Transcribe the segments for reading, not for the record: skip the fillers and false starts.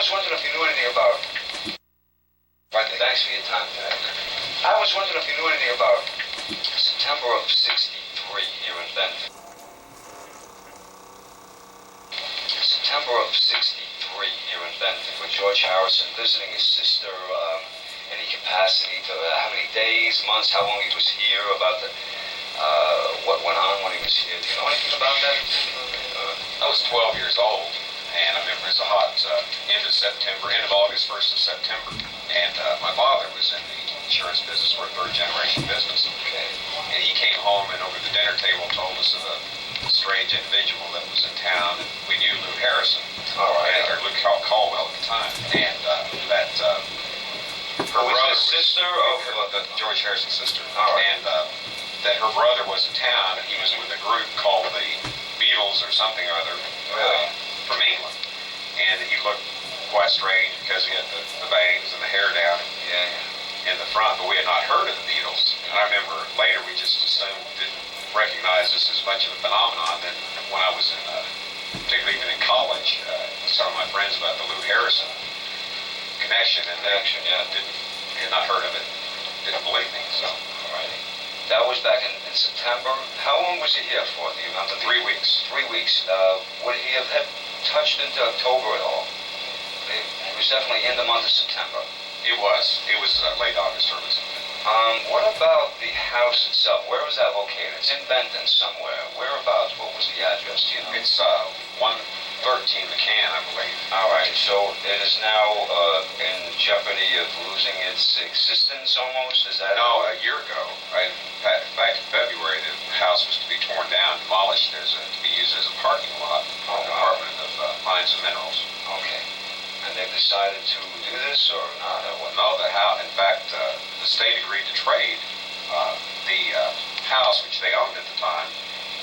was wondering if you knew anything about... Thanks for your time today. I was wondering if you knew anything about September of '63 here in Benton. September of '63 here in Benton, with George Harrison visiting his sister, any capacity to how many days, months, how long he was here, about what went on when he was here. Do you know anything about that? I was 12 years old, and I remember it was a hot end of August, 1st of September, and my father was in the insurance business. We're a third-generation business. Okay. And he came home and over the dinner table told us of a strange individual that was in town, and we knew Lou Harrison. All right. Or Lou Caldwell at the time, and that her brother was sister of George Harrison's sister. All right. And that her brother was in town, and he was with a group called the Beatles or something or other from England. And he looked quite strange because he had the bangs and the hair down in the front, but we had not heard of the Beatles. And I remember later we just assumed, didn't recognize this as much of a phenomenon. Then when I was particularly even in college, telling my friends about the Lou Harrison connection, and had not heard of it, didn't believe me. So, alrighty. That was back in September. How long was he here for? Do you remember? 3 weeks. 3 weeks. Would he have touched into October at all? It was definitely in the month of September. It was. It was late August, early September. What about the house itself? Where was that located? It's in Benton somewhere. Whereabouts? What was the address? Do you know? It's 113 McCann, I believe. All right. So it is now in jeopardy of losing its existence almost? Is that? No, a year ago, back in February, the house was to be torn down, demolished, to be used as a parking lot for the Department of Mines and Minerals. Okay. And they've decided to do this or not? Or what? No, in fact, the state agreed to trade the house, which they owned at the time,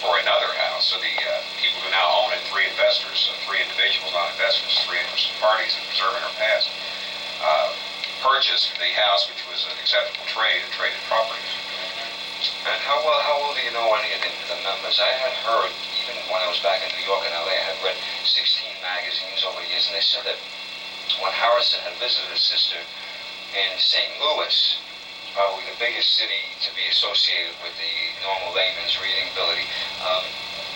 for another house. So the people who now own it, three investors, three individuals, not investors, three interested parties that preserve in our past, purchased the house, which was an acceptable trade, and traded properties. And how well do you know any of the members? I had heard, even when I was back in New York and LA, I had read 16 magazines over the years, and they said that when Harrison had visited his sister in St. Louis, probably the biggest city to be associated with the normal layman's reading ability,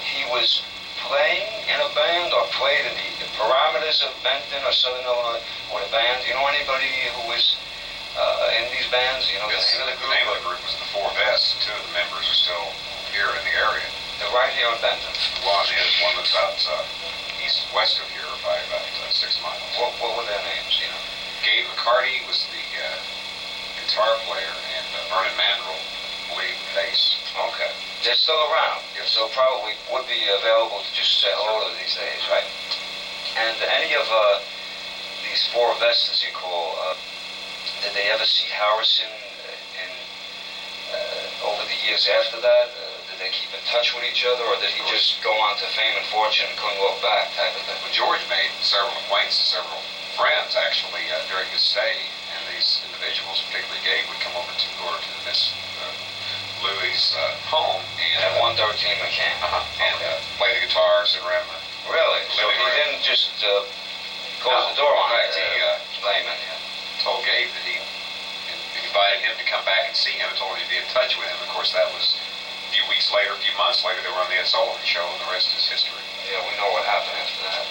he was playing in a band or played in the parameters of Benton or Southern Illinois with a band. Do you know anybody who was in these bands? You know, the name of the group was the Four Vests. Two of the members are still here in the area. They're right here in Benton. One is one that's out west of here by about 6 miles. What were their names? You know, Gabe McCarty was the guitar player, and Vernon Mandrell, I believe, bass. Okay. They're still around, so probably would be available to just say hello to these days, right? And any of these Four Vests, as you call, did they ever see Harrison over the years after that? Did they keep in touch with each other, or did he just go on to fame and fortune and couldn't look back type of thing? Well, George made several acquaintances, several friends, actually, during his stay, and these individuals, particularly Gabe, would come over to Miss Louise' home and at 113 McCann. And play the guitar, sit around. Really? So he didn't just close the door on it? Layman. Told Gabe that he invited him to come back and see him and told him to be in touch with him. Of course, that was a few weeks later, a few months later, they were on the Ed Sullivan Show, and the rest is history. Yeah, we know what happened after that.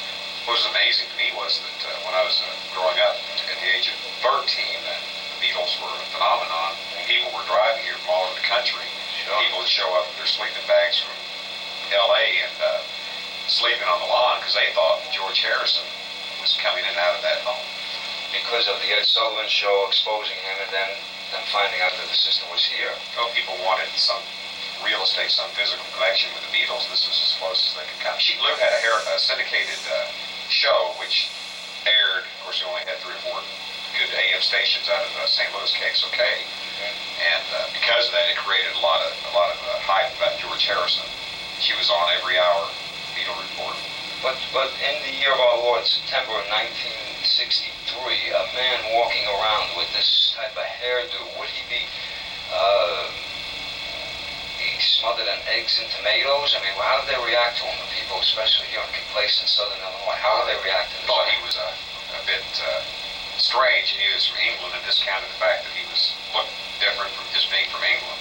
What was amazing to me was that when I was growing up at the age of 13, the Beatles were a phenomenon. People were driving here from all over the country. Sure. People would show up with their sleeping bags from L.A. and sleeping on the lawn because they thought that George Harrison was coming in and out of that home. Because of the Ed Sullivan Show exposing him and then finding out that the sister was here. Oh, people wanted some real estate, some physical connection with the Beatles. This was as close as they could come. Lou had a syndicated show which aired. Of course, he only had 3 or 4 good AM stations out of St. Louis KXOK, and because of that, it created a lot of hype about George Harrison. She was on every hour, Beatle Report. But in the year of our Lord, September of 1963, a man walking around with this type of hairdo, would he be smothered in eggs and tomatoes? I mean, how did they react to him? The people, especially here in complacent Southern Illinois, how did they react to this? Thought he was a a bit strange, and he was from England, and discounted the fact that he looked different from just being from England.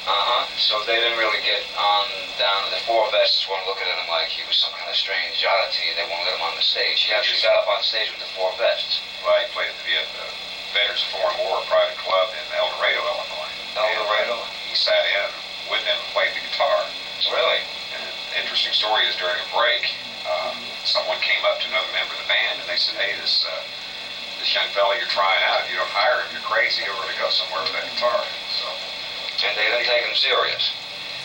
So they didn't really get on down to the four vests, weren't looking at him like he was some kind of strange oddity, and they won't let him on the stage. He actually got up on stage with the four vests. Well, he played at the Veterans of Foreign War private club in El Dorado, Illinois. El Dorado? He sat in with them and played the guitar. Really? And an interesting story is during a break, someone came up to another member of the band, and they said, hey, this young fella you're trying out, if you don't hire him, you're crazy. He'll really go somewhere with that guitar. So, and they didn't take him serious.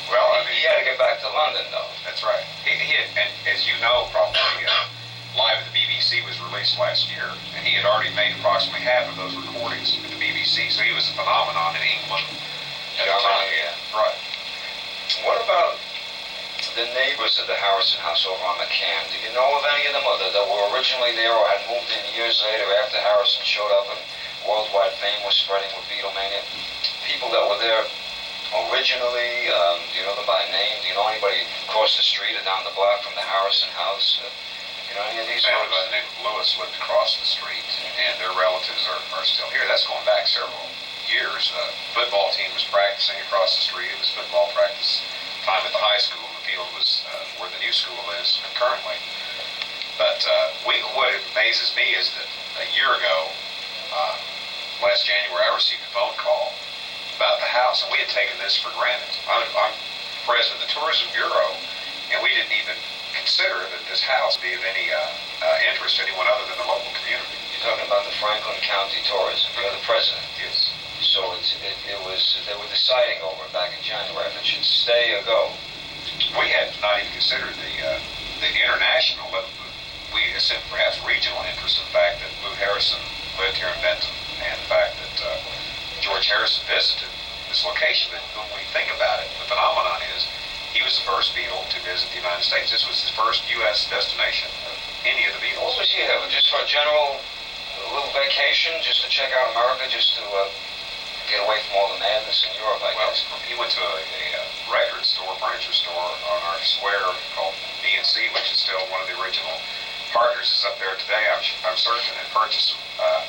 Well, I mean, he had to get back to London, though. That's right. He had, and as you know, probably Live at the BBC was released last year, and he had already made approximately half of those recordings at the BBC. So he was a phenomenon in England. Yeah. Right. What about the neighbors of the Harrison house over on McCann? Do you know of any of them that were originally there or had moved in years later after Harrison showed up and worldwide fame was spreading with Beatlemania? People that were there originally, do you know them by name? Do you know anybody across the street or down the block from the Harrison house? You know any of these family folks? by the name of Louise lived across the street, and their relatives are still here. That's going back several years. Football team was practicing across the street. It was football practice time at the high school. The field was where the new school is currently. But what amazes me is that a year ago, last January, I received a phone call about the house, and we had taken this for granted. I'm president of the Tourism Bureau, and we didn't even consider that this house would be of any interest to anyone other than the local community. You're talking about the Franklin County Tourism. You're the president. Yes. So they were deciding over it back in January if it should stay or go. We had not even considered the international, but we assumed perhaps regional interest in the fact that Lou Harrison lived here in Benton, and the fact that George Harrison visited this location. But when we think about it, the phenomenon is he was the first Beatle to visit the United States. This was his first U.S. destination of any of the Beatles. What was he having? Just for a general little vacation, just to check out America, just to get away from all the madness in Europe, I guess? He went to a record store, furniture store on our square called B&C, which is still one of the original partners is up there today, I'm certain, and purchased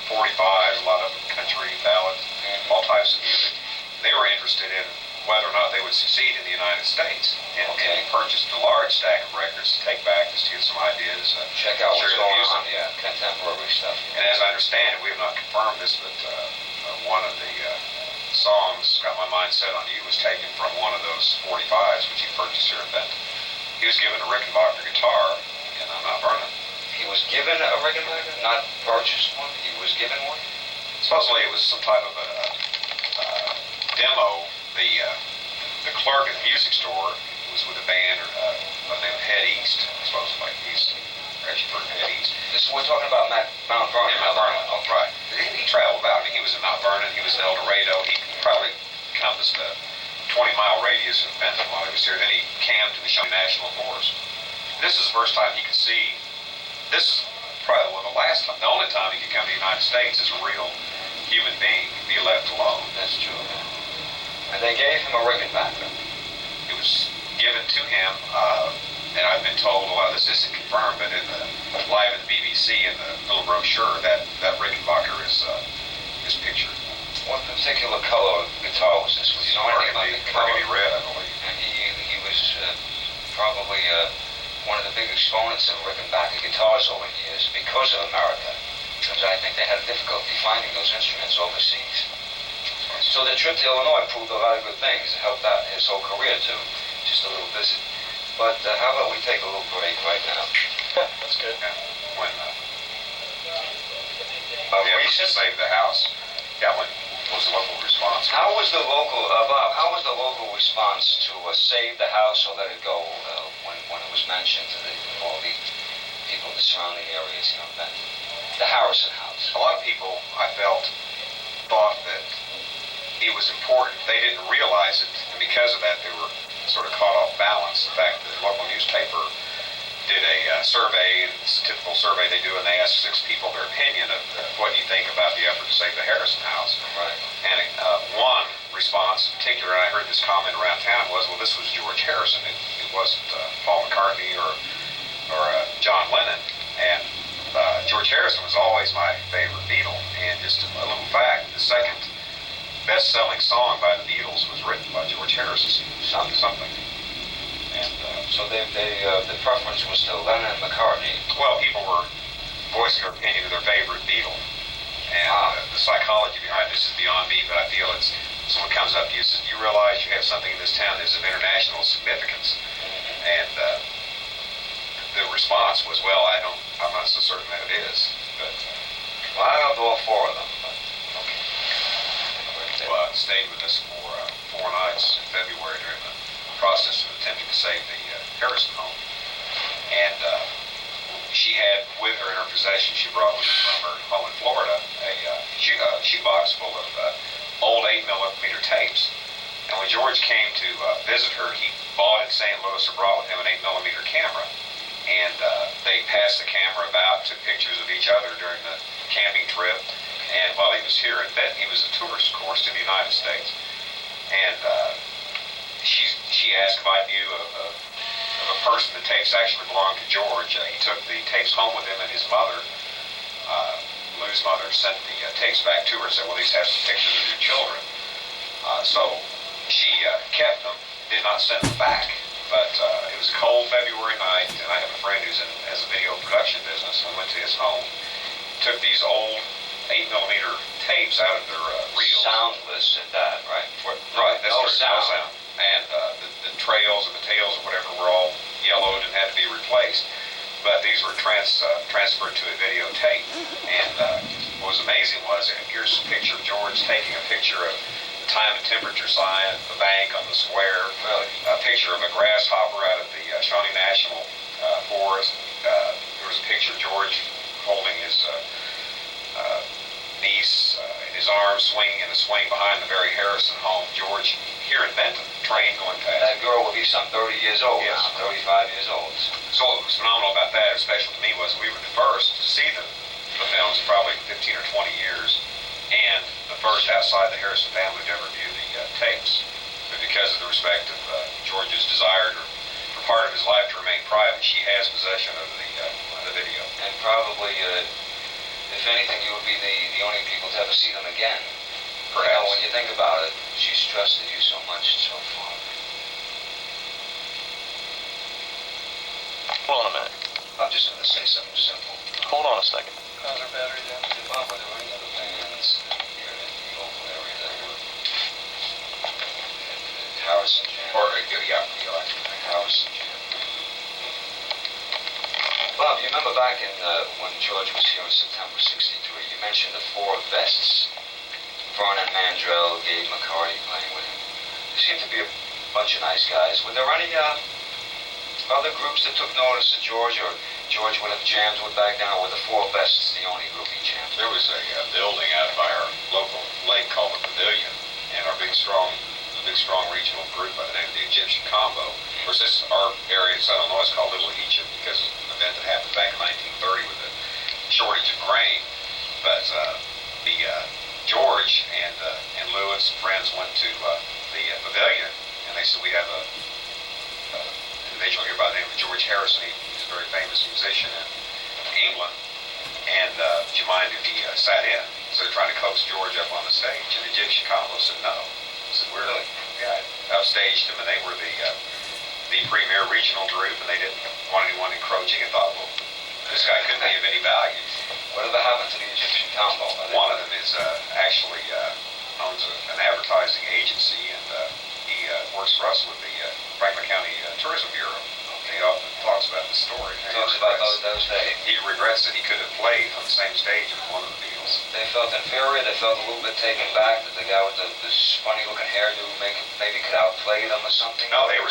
45s, a lot of them country, ballads, all types of music. They were interested in whether or not they would succeed in the United States. And he purchased a large stack of records to take back, just to get some ideas. Check out what's going on, contemporary stuff. And as I understand it, we have not confirmed this, but one of the songs, Got My Mind Set on You, was taken from one of those 45s, which he purchased here in Benton. He was given a Rickenbacker guitar in Mount Vernon. He was given a Rickenbacker? Not purchased one? He was given one? Supposedly it was some type of a demo. The clerk at the music store was with a band by the name of Head East, supposedly. He's actually from Head East. We're talking about Mount Vernon. Yeah, Mount Vernon. Oh, right. He traveled about. I mean, he was in Mount Vernon. He was in El Dorado. He probably encompassed a 20-mile radius of Benton while he was here. Then he camped in the Shawnee National Forest. This is the first time he could see. This is probably the only time he could come to the United States as a real human being, be left alone. That's true. And they gave him a Rickenbacker. It was given to him, and I've been told, a lot of this isn't confirmed, but in the Live at the BBC, in the little brochure, that Rickenbacker is pictured. What particular color of guitar was this? Was you know anything about the color? Burgundy red, I believe. And he was probably one of the big exponents of Rickenbacker guitars over the years because of America. Because I think they had difficulty finding those instruments overseas. So the trip to Illinois proved a lot of good things. It helped out his whole career, too. Just a little visit. But how about we take a little break right now? That's good. Yeah. When recent? Save the house. Yeah, when was the local response? How was the local, Bob, how was the local response to Save the House or Let It Go when it was mentioned to all the people in the surrounding areas, Benton? The Harrison house. A lot of people, I felt, thought that it was important. They didn't realize it, and because of that, they were sort of caught off balance. In fact, the local newspaper did a survey, and it's a typical survey they do, and they asked 6 people their opinion of what you think about the effort to save the Harrison house. Right. And one response in particular, and I heard this comment around town, was, well, this was George Harrison. It wasn't Paul McCartney or John Lennon. And George Harrison was always my favorite Beatle, and just a little fact, the second best-selling song by the Beatles was written by George Harrison. Something. And so the preference was still Lennon and McCartney. Well, people were voicing their opinion of their favorite Beatle, and the psychology behind this is beyond me, but I feel it's someone comes up to you and says, "Do you realize you have something in this town that's of international significance?" And the response was, "Well, I'm not so certain that it is." But well, I loved all four of them. But, okay. Well, stayed with us for 4 nights in February during the process of attempting to save the Harrison home, and she had with her in her possession, she brought with her from her home in Florida a shoebox full of old 8mm tapes. And when George came to visit her, he bought in St. Louis or brought with him an 8mm camera. And they passed the camera about, took pictures of each other during the camping trip. And while he was here in Benton, he was a tourist, of course, to the United States. And she asked if I knew of a person the tapes actually belonged to George. He took the tapes home with him, and his mother, Lou's mother, sent the tapes back to her and said, "Well, these have some pictures of your children." So she kept them, did not send them back. But it was a cold February night, and I have a friend who's has a video production business. I went to his home, took these old 8mm tapes out of their reels. Soundless at that, right? Right, that's no true, no sound. And the trails and the tails and whatever were all yellowed and had to be replaced. But these were transferred to a videotape. And what was amazing was, here's a picture of George taking a picture of the time and temperature sign, the bank on the square, a picture of a grasshopper out of the Shawnee National Forest. There was a picture of George holding his niece in his arms, swinging in a swing behind the Barry Harrison home. George here in Benton, train going past. That girl will be some 30 years old, yes, now, 35 years old. So what was phenomenal about that, or special to me, was we were the first to see the films, probably 15 or 20 years, and the first outside the Harrison family to ever view the tapes. But because of the respect of George's desire for part of his life to remain private, she has possession of the video. And probably, if anything, you would be the only people to ever see them again. Perhaps. You know, when you think about it, she's trusted you so much and so far. Hold on a minute. I'm just going to say something simple. Hold on a second. How's our battery down? Bob, were there any other bands here in the local area that were Harrison Jam? Or, yeah. Harrison Jam. Bob, you remember back in when George was here in September '63, you mentioned the 4 vests. Vernon Mandrell, Gabe McCarty playing with him. There seemed to be a bunch of nice guys. Were there any other groups that took notice of George, or George would have jammed with back down, or were the 4 vests the only group he jammed? There was a building out by our local lake called the Pavilion, and our big strong regional group by the name of the Egyptian Combo. Of course, our area in Southern Illinois is called Little Egypt because of an event that happened back in 1930 with a shortage of grain. But George and Lou and some friends went to the Pavilion, and they said, "We have an individual here by the name of George Harrison. He's a very famous musician in England, and would you mind if he sat in?" So they're trying to coax George up on the stage, and the Egyptian Combo said no. I said, "We're really?" Yeah, I upstaged them, and they were the premier regional group, and they didn't want anyone encroaching, and thought, well, this guy couldn't be of any value. Whatever happened to the Egyptian Combo? One of them is actually owns an advertising agency, and he works for us with the Franklin County Tourism Bureau. He often talks about the story. Talks about those days. He regrets that he could have played on the same stage with one of the Beatles. They felt inferior. They felt a little bit taken back that the guy with this funny-looking hairdo maybe could outplay them or something. No, they were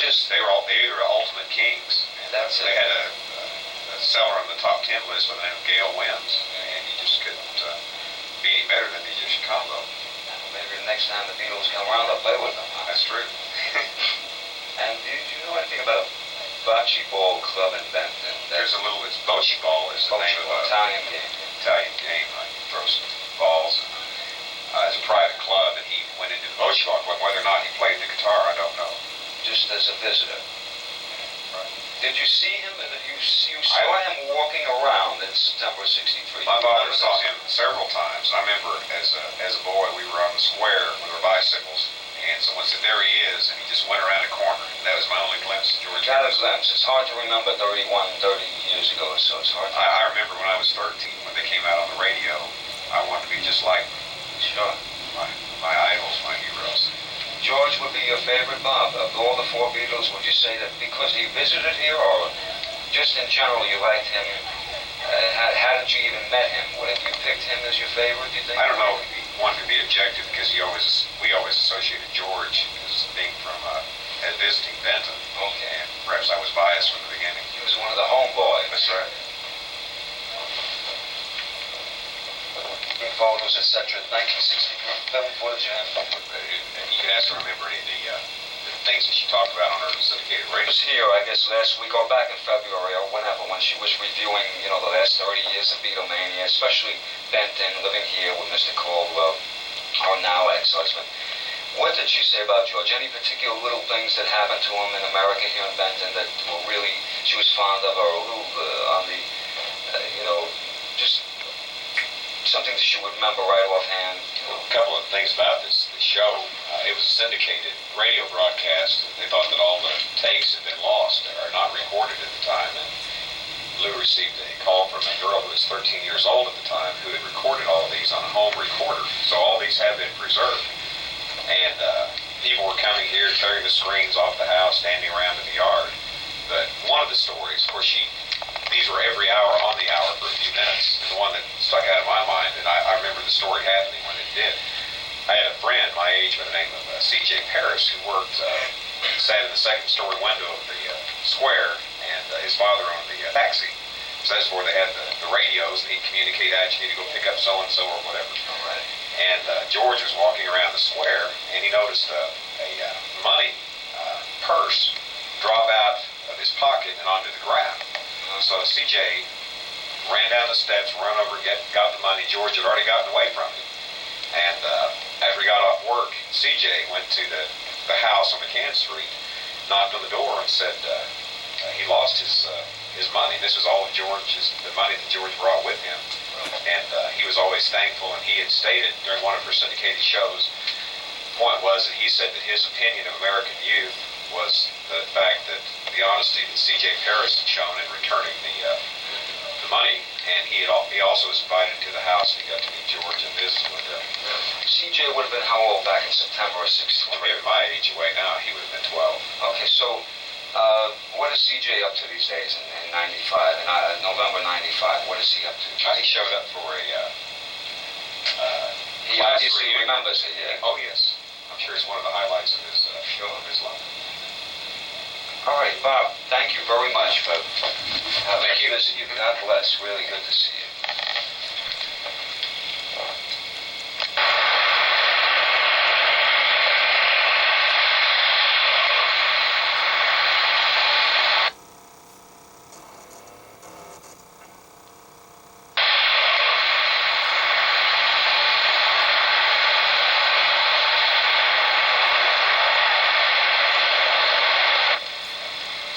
ultimate kings. And that's they it. had a seller on the top 10 list by the name of Gail Wins, and he just couldn't be any better than the Egyptian Combo. Maybe the next time the Beatles come around, they'll play with them. Huh? That's true. And do you know anything about Bocce Ball Club in Benton? It's Bocce Ball is the name of an Italian game. Italian game. I throw some balls. It's a private club, and he went into the Bocce Ball Club. Whether or not he played the guitar, I don't know. Just as a visitor. Right. Did Did you see him? You saw him walking around in September of '63. My father saw him several times. I remember as a boy, we were on the square with our bicycles, and someone said, "There he is," and he just went around a corner. And that was my only glimpse of George. Got a glimpse. It's hard to remember 30 years ago or so. It's hard. I remember when I was 13, when they came out on the radio, I wanted to be just like them. Sure. My idols, my heroes. George would be your favorite, Bob? Of all the four Beatles, would you say that because he visited here, or just in general you liked him? Hadn't you even met him? Would have you picked him as your favorite, do you think? I don't know if one could be objective, because we always associated George as being from, as visiting Benton. Okay. And perhaps I was biased from the beginning. He was one of the homeboys. That's right. Photos, etc. 1963 film footage you have. And you can ask her to remember any of the things that she talked about on her syndicated It radio. was here, I guess, last week or back in February or whenever, when she was reviewing, the last 30 years of Beatle Mania, especially Benton, living here with Mr. Caldwell, our now ex-husband. What did she say about George? Any particular little things that happened to him in America here in Benton that were really she was fond of, or a little on the, just something that she would remember right offhand? A couple of things about this show. It was a syndicated radio broadcast. They thought that all the takes had been lost or not recorded at the time. And Lou received a call from a girl who was 13 years old at the time who had recorded all of these on a home recorder. So all these have been preserved. And people were coming here, tearing the screens off the house, standing around in the yard. But one of the stories, of course, these were every hour on the hour for a few minutes. And the one that stuck out of my mind, and I remember the story happening when it did. I had a friend my age by the name of C.J. Paris who sat in the second story window of the square, and his father owned the taxi. So that's where they had the radios, and he'd communicate out, you need to go pick up so-and-so or whatever. All right. And George was walking around the square, and he noticed a money purse drop out of his pocket and onto the ground. So C.J. ran down the steps, run over, got the money. George had already gotten away from him. And after he got off work, C.J. went to the house on McCann Street, knocked on the door, and said he lost his money. This was all of the money that George brought with him. And he was always thankful, and he had stated during one of her syndicated shows, the point was that he said that his opinion of American youth was the fact that the honesty that C.J. Paris had shown in returning the money, and he also was invited to the house, and he got to meet George and visit with him. C.J. would have been how old back in September of '63? Well, at my age away now, he would have been 12. Okay, so what is C.J. up to these days in '95, in November '95? What is he up to? He showed up for he obviously remembers it, yeah. Oh, yes. I'm sure it's one of the highlights of his life. All right, Bob, thank you very much for making this. God bless. Really good to see you.